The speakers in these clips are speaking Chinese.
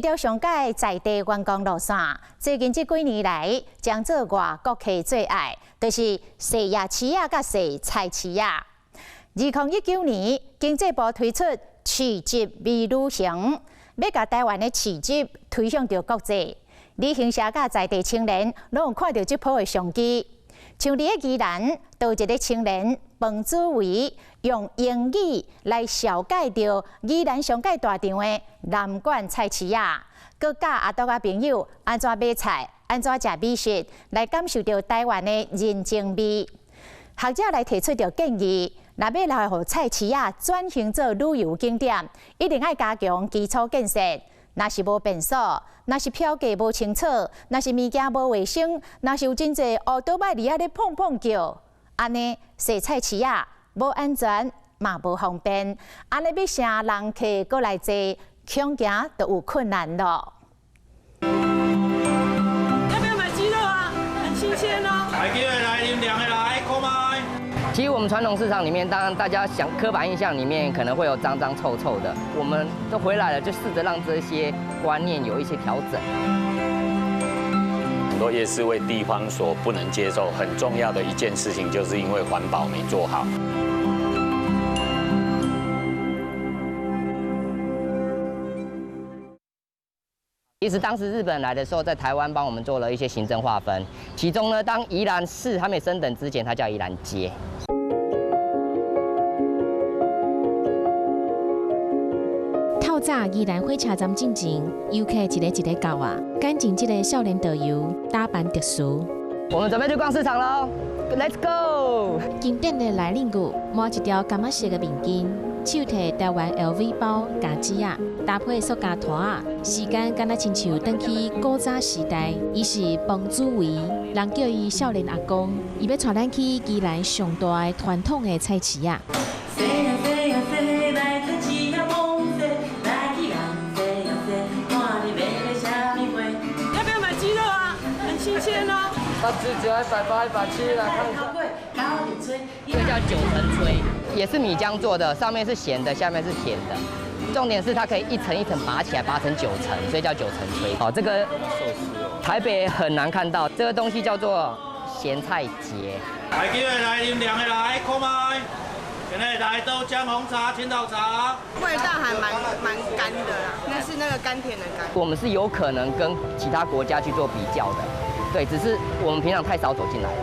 条上届在地员工路线，最近这几年来，将做外国客最爱，就是细叶市仔甲细菜市仔。2019年，经济部推出市集微旅行，要甲台湾的市集推向到国际。旅行社甲在地青年拢有看到这波的商机。像伫个宜兰，有一个青年彭子维用英语来小解着宜兰上界大场的南管菜市仔，佮教阿多个朋友安怎买菜、安怎食美食，来感受到台湾的人情味。学者来提出着建议，若要来互菜市仔转型做旅游景点，一定要加强基础建设。若是无便所，若是票价无清楚，若是物件无卫生，若是有真侪乌倒摆伫遐咧碰碰叫，安尼细菜市仔无安全嘛无方便，安尼要啥人客过来坐，恐惊都有困难咯。要不要买鸡肉啊？很新鲜哦。来机会来，你们两个来，Come on。其实我们传统市场里面，当然大家刻板印象里面可能会有脏脏臭臭的，我们都回来了，就试着让这些观念有一些调整。很多夜市为地方所不能接受，很重要的一件事情，就是因为环保没做好。其实当时日本人来的时候，在台湾帮我们做了一些行政划分，其中呢，当宜兰市还没升等之前，它叫宜兰街。透早宜兰火车站进前，游客一个到啊，赶进这个少年导游打扮特殊。我们准备去逛市场喽 ，Let's go！ 经典的来令句，抹一条柑仔色的面巾，手提台湾 LV 包、夹子啊，搭配塑胶拖啊，时间敢若亲像回去古早时代。伊是彭子维，人叫伊少年阿公，伊要带咱去宜兰上大的传统的菜市啊。新鲜哦，它只要180、170来看看。这个叫九层炊，也是米浆做的，上面是咸的，下面是甜的。重点是它可以一层一层拔起来，拔成9层，所以叫九层炊。好，这个台北很难看到，这个东西叫做咸菜节。来机会来，你们两个来，Come on。现在来豆浆、红茶、青岛茶，味道还蛮干的啦，那是那个甘甜的甘。我们是有可能跟其他国家去做比较的，对，只是我们平常太少走进来了。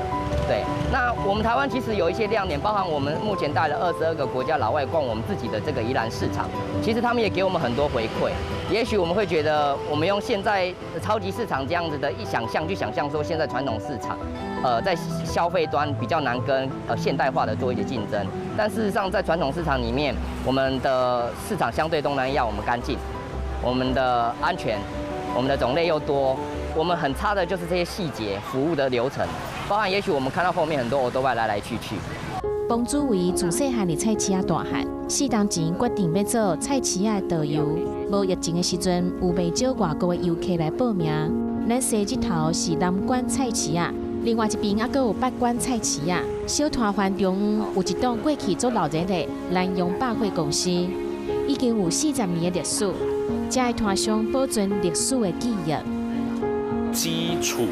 对，那我们台湾其实有一些亮点，包含我们目前带了22个国家老外逛我们自己的这个宜兰市场，其实他们也给我们很多回馈。也许我们会觉得，我们用现在超级市场这样子的一想象，去想象说现在传统市场，在消费端比较难跟现代化的做一些竞争。但事实上，在传统市场里面，我们的市场相对东南亚我们干净，我们的安全，我们的种类又多。我们很差的就是这些细节、服务的流程，包含也许我们看到后面很多欧都外来去。彭子维自细汉伫菜市仔大汉，4当前决定要做菜市仔导游。无疫情的时阵，有袂少外国的游客来报名。咱西这头是南管菜市仔，另外一边还阁有北管菜市仔。小团环中有一栋过去做老人的南洋百货公司，已经有40年的历史。这个团商保存历史的记忆。基础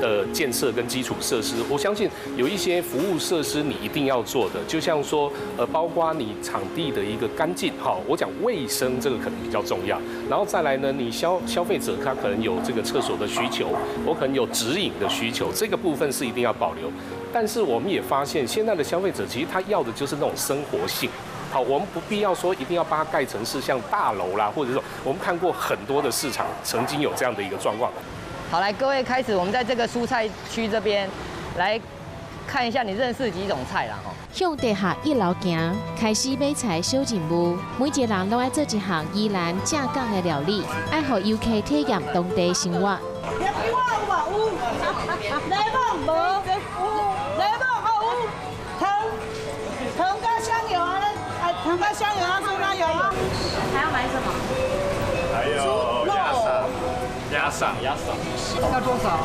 的建设跟基础设施，我相信有一些服务设施你一定要做的，就像说包括你场地的一个干净，好，我讲卫生这个可能比较重要，然后再来呢，你消费者他可能有这个厕所的需求，我可能有指引的需求，这个部分是一定要保留。但是我们也发现，现在的消费者其实他要的就是那种生活性。好，我们不必要说一定要把它盖成是像大楼啦，或者说我们看过很多的市场曾经有这样的一个状况。好，来各位开始，我们在这个蔬菜区这边来看一下，你认识几种菜啦？吼，向地下1楼行，开始买菜小任务。每一个人都爱做一项宜兰正港的料理，爱互游客体验当地生活。藤跟香油啊，藤跟香油啊，猪肝油啊。还要买什么？还有鸭嗓，要多少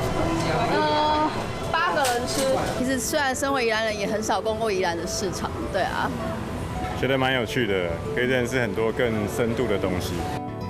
8个人吃。其实虽然身为宜兰人，也很少逛过宜兰的市场，对啊。觉得蛮有趣的，可以认识很多更深度的东西。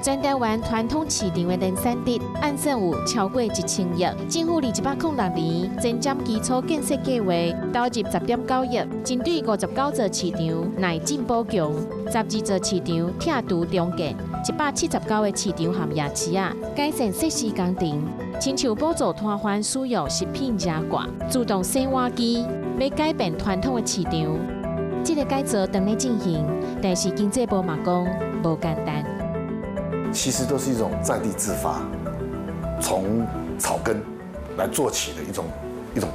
全台湾传统市场的年产值按算有超过1000亿。政府2106年增减基础建设计划投入10.9亿，针对59座市场乃进补强，12座市场拆除重建，179个市场含夜市啊，改善设施工程，亲像补助摊贩使用食品加挂、自动洗碗机，要改变传统的市场。这个改造正在进行，但是经济部嘛讲无简单。其实都是一种在地自发，从草根来做起的一种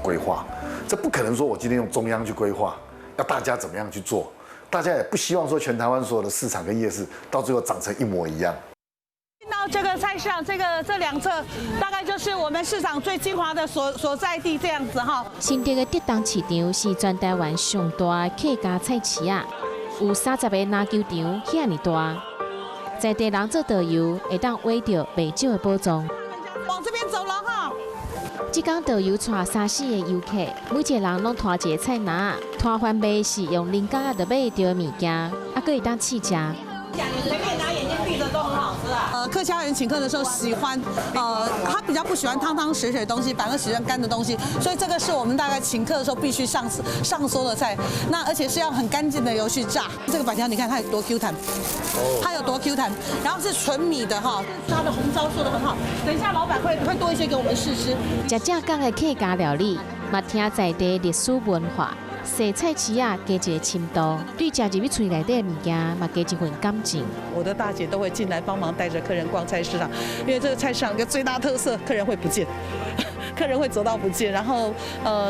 规划。这不可能说我今天用中央去规划，要大家怎么样去做？大家也不希望说全台湾所有的市场跟夜市到最后长成一模一样。到这个菜市场，这两侧大概就是我们市场最精华的所在地，这样子哈。新竹的德东市场是全台湾上大的客家菜市啊，有30个篮球场遐尼大，在地人做导游会当获到不少的保障。往这边走了哈。这天导游带3-4个游客，每一个人拢拖一个菜篮，摊贩卖是用零角就买到的物件，还佫会当试食。随便拿眼睛闭着都很好吃啊。客家人请客的时候喜欢，他比较不喜欢汤汤水水的东西，反而喜欢干的东西，所以这个是我们大概请客的时候必须上桌的菜。那而且是要很干净的油去炸。这个板条你看它有多 Q 弹，它有多 Q 弹，然后是纯米的哈，它的红烧做的很好。等一下老板会多一些给我们试吃。食正港的客家料理，嘛听在地历史文化。洗菜市啊，加一个深度，对食入去嘴内底的物件，嘛加一份感情。我的大姐都会进来帮忙，带着客人逛菜市场，因为这个菜市场有个最大特色，客人会不见，客人会走到不见。然后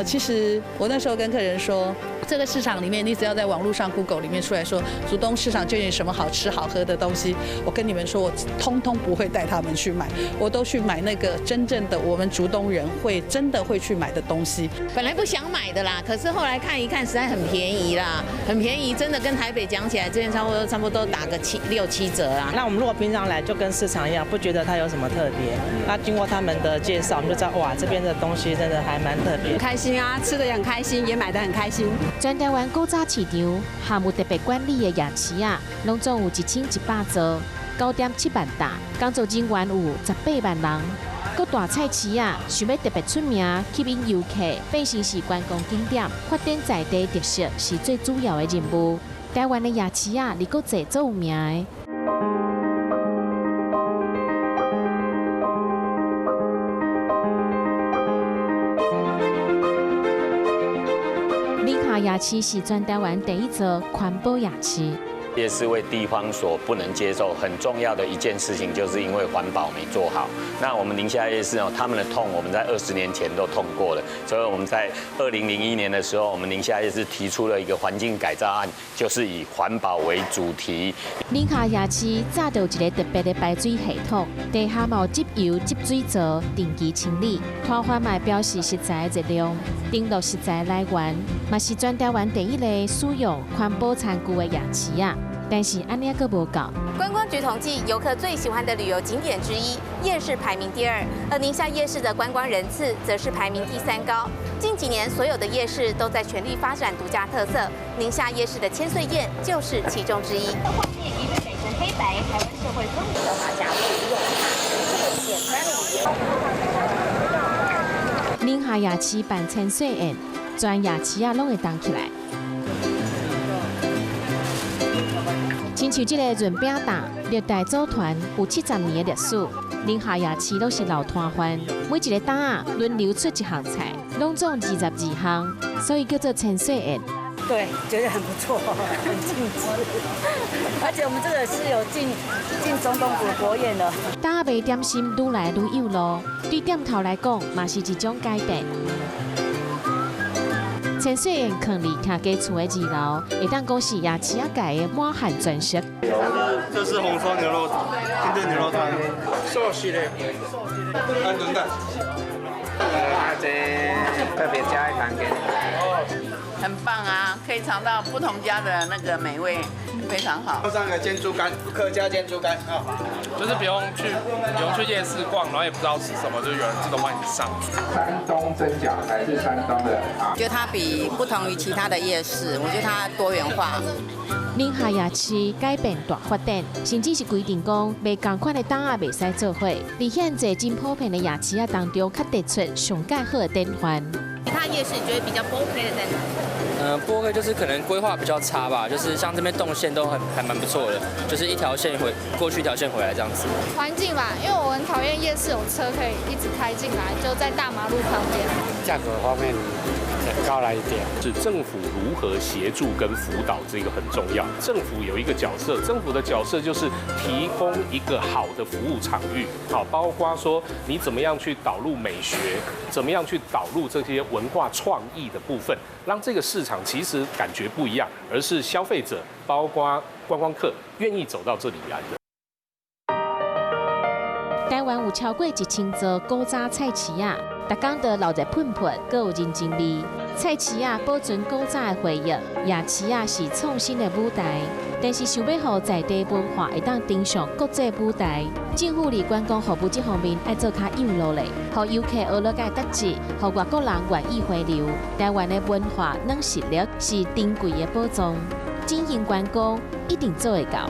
其实我那时候跟客人说，这个市场里面，你只要在网络上 Google 里面出来说竹东市场究竟有什么好吃好喝的东西，我跟你们说，我通通不会带他们去买，我都去买那个真正的我们竹东人真的会去买的东西。本来不想买的啦，可是后来看一看，实在很便宜啦，很便宜，真的跟台北讲起来，这边差不多打个6-7折啊。那我们如果平常来就跟市场一样，不觉得它有什么特别。那经过他们的介绍，我们就知道哇，这边的东西真的还蛮特别。很开心啊，吃得也很开心，也买得很开心。全台湾古早市场含有特别管理的夜市啊，拢总有1100座，9.7万大，工作人员有18万人。各大菜市啊，想要特别出名，吸引游客，变成是观光景点，发展在地特色是最主要的任务。台湾的夜市啊，离国际最有名的。宁夏夜市是全台湾第一座环保夜市。夜市为地方所不能接受很重要的一件事情，就是因为环保没做好。那我们宁夏夜市哦，他们的痛我们在20年前都痛过了，所以我们在2001年的时候，我们宁夏夜市提出了一个环境改造案，就是以环保为主题。宁夏夜市早就有一个特别的排水系统，地下有集油集水槽定期清理，摊贩卖标示食材的热量，登录食材来源，嘛是全台湾第一个使用环保餐具的夜市啊。但是安尼还无够。观光局统计，游客最喜欢的旅游景点之一，夜市排名第2，而宁夏夜市的观光人次则是排名第3高。近几年，所有的夜市都在全力发展独家特色，宁夏夜市的千岁宴就是其中之一。画面一日美成黑白，台湾社会风格的画家不用它这么简单的语言。宁夏夜市办千岁宴，全夜市啊拢会动起来。亲像这个润饼档，历代组团有70年的历史。宁夏夜市都是老摊贩，每一个档啊轮流出一项菜，拢总22项，所以叫做千岁宴。对，觉得很不错，很尽致。而且我们这个是有进中东国宴的。档啊卖点心愈来愈有路，对店头来讲嘛是一种改变。千岁宴囥伫客家厝的2楼，会当讲是夜市界的满汉全席。这是红烧牛肉汤，清炖牛肉汤，寿喜嘞，安顿蛋。这特别加一盘给你。很棒啊，可以尝到不同家的那个美味，非常好。上个煎猪肝，客家煎猪肝啊，就是不用去夜市逛，然后也不知道吃什么，就有人自动帮你上。山东真假还是山东的啊？觉得它比不同于其他的夜市，我觉得它多元化。宁夏夜市改变大发展，甚至是规定讲，袂同款的档也袂使做伙。在现在真普遍的夜市啊当中，较突出上介好的典范。其他夜市你觉得比较不 OK 的在哪？不 OK 就是可能规划比较差吧，就是像这边动线都还蛮不错的，就是一条线过去一条线回来这样子。环境吧，因为我很讨厌夜市有车可以一直开进来，就在大马路旁边。价格方面很高了一点。是政府如何协助跟辅导，这个很重要。政府有一个角色，政府的角色就是提供一个好的服务场域，好，包括说你怎么样去导入美学，怎么样去导入这些文化创意的部分，让这个市场其实感觉不一样，而是消费者，包括观光客愿意走到这里来的。台湾有超过1000座古早菜市啊，逐工都留在喷喷，阁有人情味。菜市啊保存古早的回忆，夜市啊是创新的舞台。但是想要让在地文化会当登上国际舞台，政府伫观光服务这方面要做较有努力，让游客学了解特质，让外国人愿意回流。台湾的文化软实力是珍贵的宝藏，经营观光一定做会到。